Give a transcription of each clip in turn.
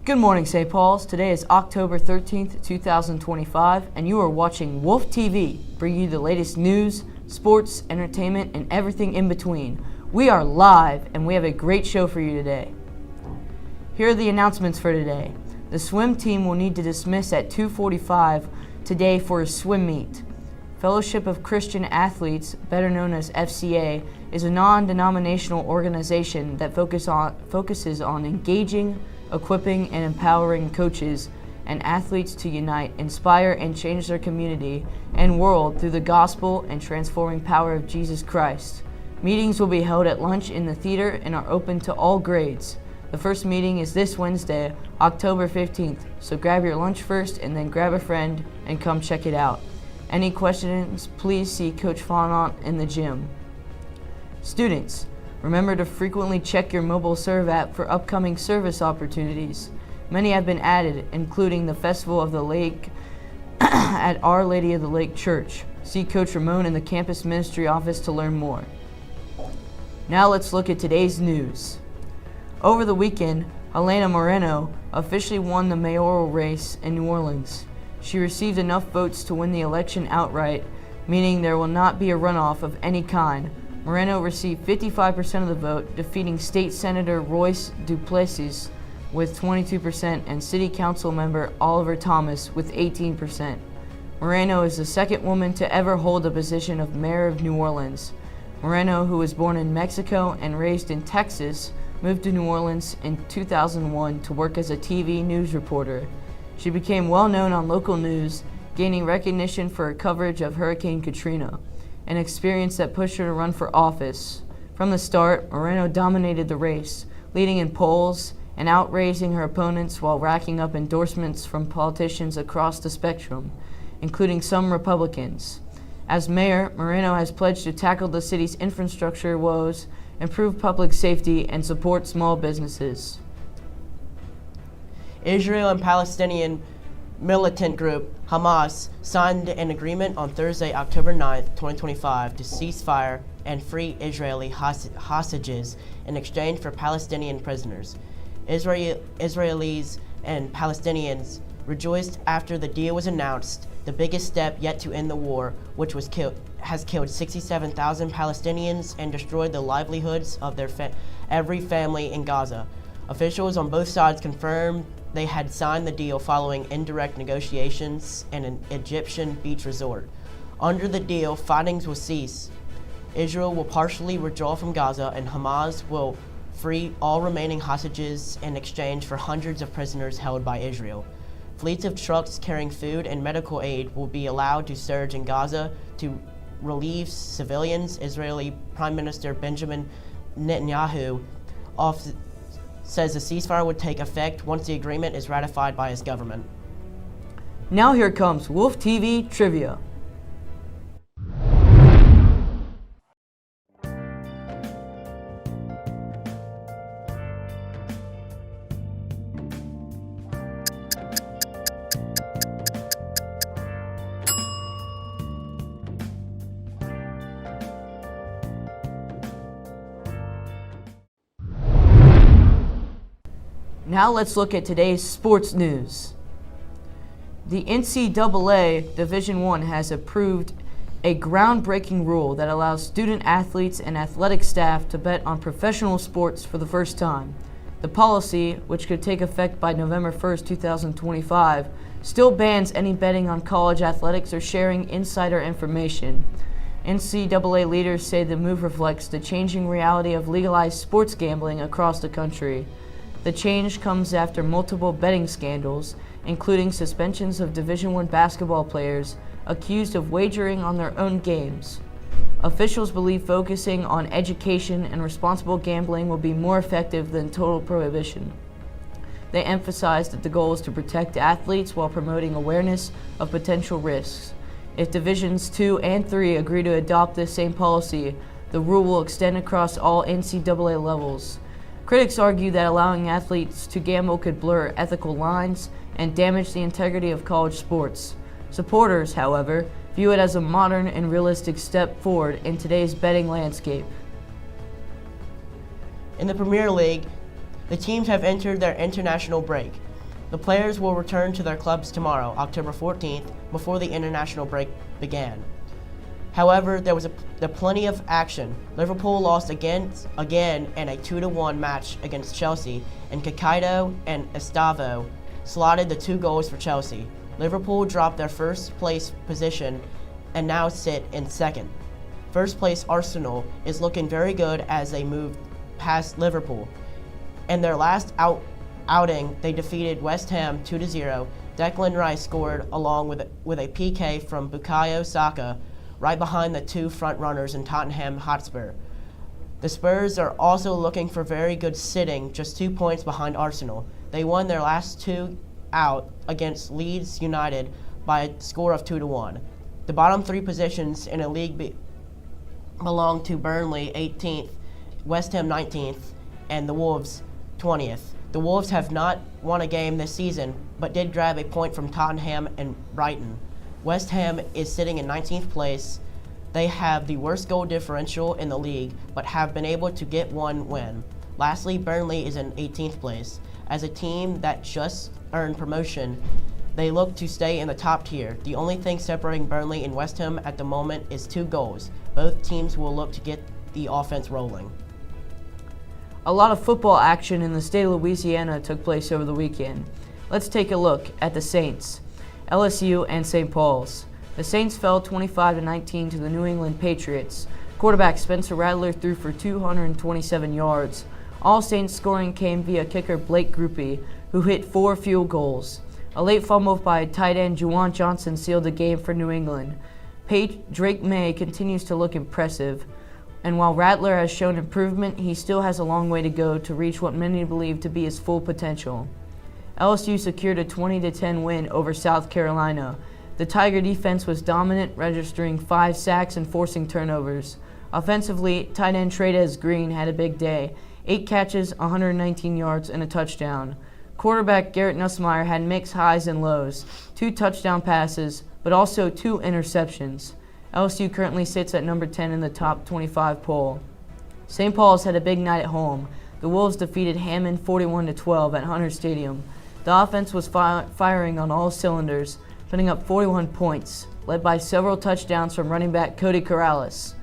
Good morning, St. Paul's. Today is October 13th, 2025, and you are watching Wolf TV, bringing you the latest news, sports, entertainment, and everything in between. We are live, and we have a great show for you today. Here are the announcements for today. The swim team will need to dismiss at 2:45 today for a swim meet. Fellowship of Christian Athletes, better known as FCA, is a non-denominational organization that focuses on engaging, equipping, and empowering coaches and athletes to unite, inspire, and change their community and world through the gospel and transforming power of Jesus Christ. Meetings will be held at lunch in the theater and are open to all grades. The first meeting is this Wednesday, October 15th, so grab your lunch first and then grab a friend and come check it out. Any questions, please see Coach Fonant in the gym. Students, remember to frequently check your mobile serve app for upcoming service opportunities. Many have been added, including the Festival of the Lake at Our Lady of the Lake Church. See Coach Ramon in the campus ministry office to learn more. Now let's look at today's news. Over the weekend, Helena Moreno officially won the mayoral race in New Orleans. She received enough votes to win the election outright, meaning there will not be a runoff of any kind. Moreno received 55% of the vote, defeating State Senator Royce Duplessis with 22% and City Council member Oliver Thomas with 18%. Moreno is the second woman to ever hold the position of mayor of New Orleans. Moreno, who was born in Mexico and raised in Texas, moved to New Orleans in 2001 to work as a TV news reporter. She became well known on local news, gaining recognition for her coverage of Hurricane Katrina, an experience that pushed her to run for office. From the start, Moreno dominated the race, leading in polls and outraising her opponents while racking up endorsements from politicians across the spectrum, including some Republicans. As mayor, Moreno has pledged to tackle the city's infrastructure woes, improve public safety, and support small businesses. Israel and Palestinian militant group Hamas signed an agreement on Thursday, October 9, 2025 to cease fire and free Israeli hostages in exchange for Palestinian prisoners. Israelis and Palestinians rejoiced after the deal was announced, the biggest step yet to end the war, which has killed 67,000 Palestinians and destroyed the livelihoods of every family in Gaza. Officials on both sides confirmed they had signed the deal following indirect negotiations in an Egyptian beach resort. Under the deal, fightings will cease. Israel will partially withdraw from Gaza, and Hamas will free all remaining hostages in exchange for hundreds of prisoners held by Israel. Fleets of trucks carrying food and medical aid will be allowed to surge in Gaza to relieve civilians. Israeli Prime Minister Benjamin Netanyahu says the ceasefire would take effect once the agreement is ratified by his government. Now here comes Wolf TV Trivia. Now let's look at today's sports news. The NCAA Division I has approved a groundbreaking rule that allows student athletes and athletic staff to bet on professional sports for the first time. The policy, which could take effect by November 1st, 2025, still bans any betting on college athletics or sharing insider information. NCAA leaders say the move reflects the changing reality of legalized sports gambling across the country. The change comes after multiple betting scandals, including suspensions of Division I basketball players accused of wagering on their own games. Officials believe focusing on education and responsible gambling will be more effective than total prohibition. They emphasize that the goal is to protect athletes while promoting awareness of potential risks. If Divisions II and III agree to adopt this same policy, the rule will extend across all NCAA levels. Critics argue that allowing athletes to gamble could blur ethical lines and damage the integrity of college sports. Supporters, however, view it as a modern and realistic step forward in today's betting landscape. In the Premier League, the teams have entered their international break. The players will return to their clubs tomorrow, October 14th, before the international break began. However, there was plenty of action. Liverpool lost again in a 2-1 match against Chelsea, and Caicedo and Estavo slotted the 2 goals for Chelsea. Liverpool dropped their first place position and now sit in second. First place Arsenal is looking very good as they move past Liverpool. In their last outing, they defeated West Ham 2-0. Declan Rice scored along with a PK from Bukayo Saka, right behind the 2 front runners in Tottenham Hotspur. The Spurs are also looking for very good sitting, just 2 points behind Arsenal. They won their last 2 out against Leeds United by a score of 2-1. The bottom 3 positions in a league belong to Burnley 18th, West Ham 19th, and the Wolves 20th. The Wolves have not won a game this season, but did grab a point from Tottenham and Brighton. West Ham is sitting in 19th place. They have the worst goal differential in the league, but have been able to get 1 win. Lastly, Burnley is in 18th place. As a team that just earned promotion, they look to stay in the top tier. The only thing separating Burnley and West Ham at the moment is 2 goals. Both teams will look to get the offense rolling. A lot of football action in the state of Louisiana took place over the weekend. Let's take a look at the Saints, LSU, and St. Paul's. The Saints fell 25-19 to the New England Patriots. Quarterback Spencer Rattler threw for 227 yards. All Saints scoring came via kicker Blake Grupe, who hit 4 field goals. A late fumble by tight end Juwan Johnson sealed the game for New England. Drake May continues to look impressive, and while Rattler has shown improvement, he still has a long way to go to reach what many believe to be his full potential. LSU secured a 20-10 win over South Carolina. The Tiger defense was dominant, registering 5 sacks and forcing turnovers. Offensively, tight end Trey'Dez Green had a big day. 8 catches, 119 yards, and a touchdown. Quarterback Garrett Nussmeier had mixed highs and lows, 2 touchdown passes, but also 2 interceptions. LSU currently sits at number 10 in the top 25 poll. St. Paul's had a big night at home. The Wolves defeated Hammond 41-12 at Hunter Stadium. The offense was firing on all cylinders, putting up 41 points, led by several touchdowns from running back Cody Corrales.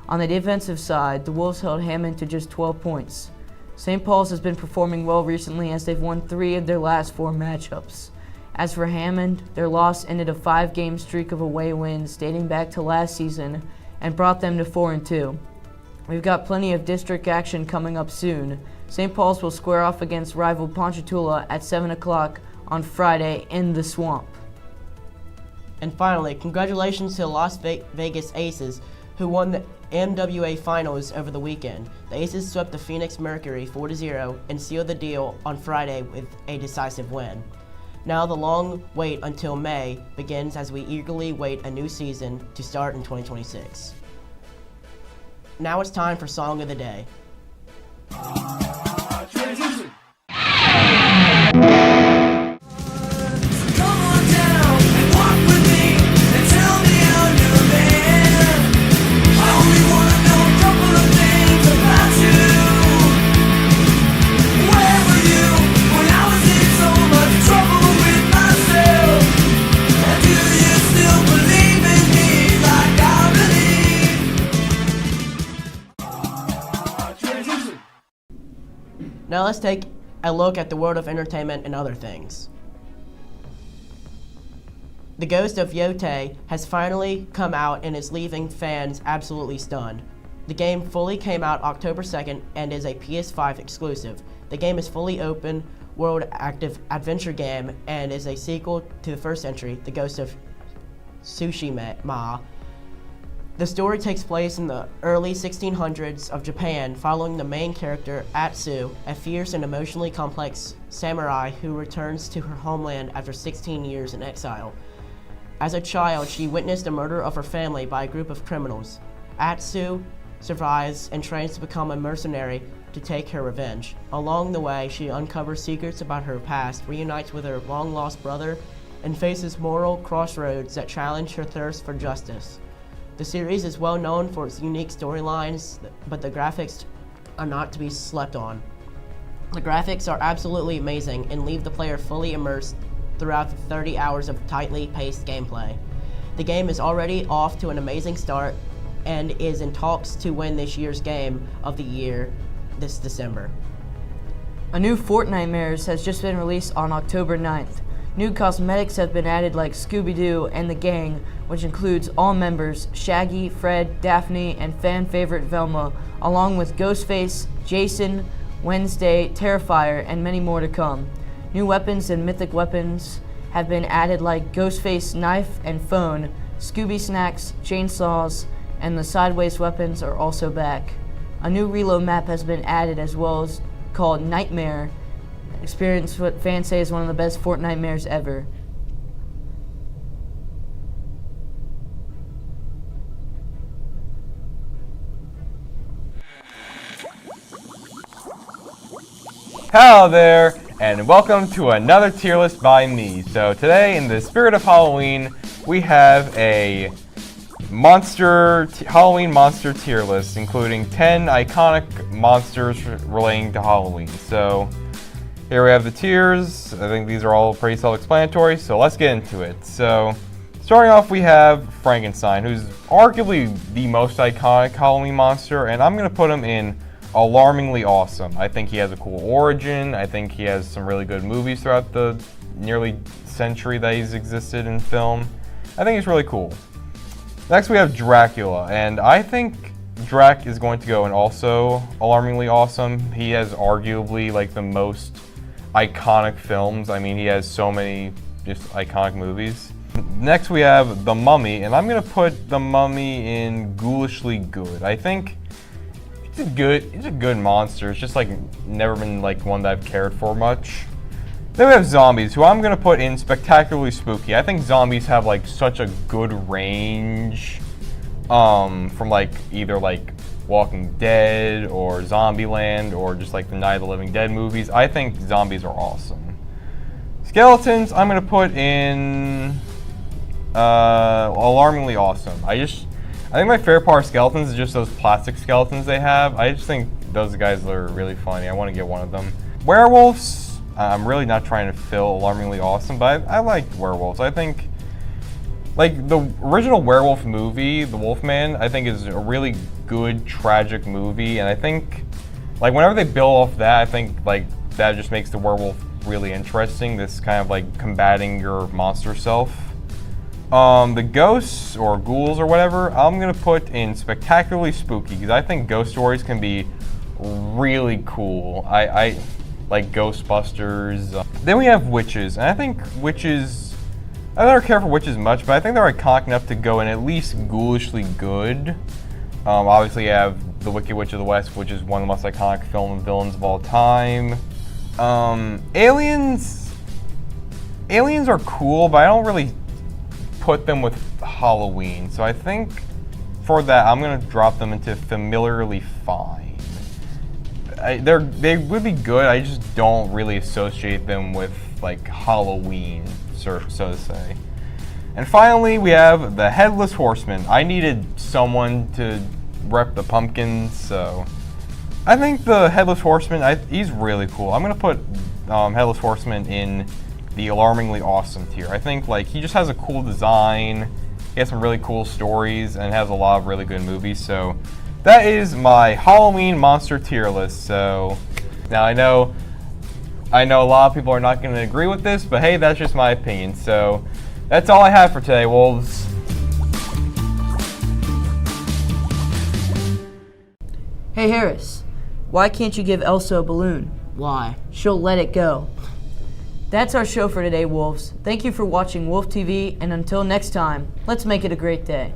On the defensive side, the Wolves held Hammond to just 12 points. St. Paul's has been performing well recently as they've won 3 of their last 4 matchups. As for Hammond, their loss ended a 5-game streak of away wins dating back to last season and brought them to 4-2. We've got plenty of district action coming up soon. St. Paul's will square off against rival Ponchatoula at 7 o'clock on Friday in the Swamp. And finally, congratulations to the Las Vegas Aces, who won the MWA Finals over the weekend. The Aces swept the Phoenix Mercury 4-0 and sealed the deal on Friday with a decisive win. Now the long wait until May begins as we eagerly wait a new season to start in 2026. Now it's time for Song of the Day. Transition. Now let's take a look at the world of entertainment and other things. The Ghost of Yotei has finally come out and is leaving fans absolutely stunned. The game fully came out October 2nd and is a PS5 exclusive. The game is fully open world active adventure game and is a sequel to the first entry, The Ghost of Tsushima. The story takes place in the early 1600s of Japan, following the main character, Atsu, a fierce and emotionally complex samurai who returns to her homeland after 16 years in exile. As a child, she witnessed the murder of her family by a group of criminals. Atsu survives and trains to become a mercenary to take her revenge. Along the way, she uncovers secrets about her past, reunites with her long-lost brother, and faces moral crossroads that challenge her thirst for justice. The series is well known for its unique storylines, but the graphics are not to be slept on. The graphics are absolutely amazing and leave the player fully immersed throughout the 30 hours of tightly paced gameplay. The game is already off to an amazing start and is in talks to win this year's Game of the Year this December. A new Fortnitemares has just been released on October 9th. New cosmetics have been added like Scooby-Doo and the gang, which includes all members Shaggy, Fred, Daphne, and fan favorite Velma, along with Ghostface, Jason, Wednesday, Terrifier, and many more to come. New weapons and mythic weapons have been added like Ghostface knife and phone, Scooby snacks, chainsaws, and the sideways weapons are also back. A new reload map has been added as well as called Nightmare. Experience what fans say is one of the best Fortnitemares ever. Hello there, and welcome to another tier list by me. So today, in the spirit of Halloween, we have a Halloween monster tier list, including 10 iconic monsters relating to Halloween. So here we have the tiers. I think these are all pretty self-explanatory, so let's get into it. So starting off, we have Frankenstein, who's arguably the most iconic Halloween monster, and I'm going to put him in alarmingly awesome. I think he has a cool origin. I think he has some really good movies throughout the nearly century that he's existed in film. I think he's really cool. Next we have Dracula, and I think Drac is going to go in also alarmingly awesome. He has arguably like the most iconic films. I mean, he has so many just iconic movies. Next we have The Mummy, and I'm going to put The Mummy in ghoulishly good. I think it's a good monster. It's just like never been like one that I've cared for much. Then we have zombies, who I'm gonna put in spectacularly spooky. I think zombies have like such a good range, from like either like Walking Dead or Zombieland or just like the Night of the Living Dead movies. I think zombies are awesome. Skeletons, I'm gonna put in alarmingly awesome. I think my favorite part of skeletons is just those plastic skeletons they have. I just think those guys are really funny. I want to get one of them. Werewolves, I'm really not trying to fill alarmingly awesome, but I like werewolves. I think, like, the original werewolf movie, The Wolfman, I think is a really good, tragic movie, and I think, like, whenever they build off that, I think, like, that just makes the werewolf really interesting, this kind of, like, combating your monster self. The ghosts, or ghouls, or whatever, I'm gonna put in spectacularly spooky, because I think ghost stories can be really cool. I like Ghostbusters. Then we have witches, and I think witches, I don't care for witches much, but I think they're iconic enough to go in at least ghoulishly good. Obviously you have The Wicked Witch of the West, which is one of the most iconic film villains of all time. Aliens are cool, but I don't really put them with Halloween, so I think for that I'm gonna drop them into familiarly fine. They would be good, I just don't really associate them with like Halloween, so to say. And finally we have the Headless Horseman. I needed someone to rep the pumpkins, so I think the Headless Horseman, he's really cool. I'm gonna put Headless Horseman in the alarmingly awesome tier. I think like he just has a cool design, he has some really cool stories, and has a lot of really good movies, so that is my Halloween monster tier list. So now I know a lot of people are not going to agree with this, but hey, that's just my opinion. So that's all I have for today, Wolves. Hey Harris, why can't you give Elsa a balloon? Why? She'll let it go. That's our show for today, Wolves. Thank you for watching Wolf TV, and until next time, let's make it a great day.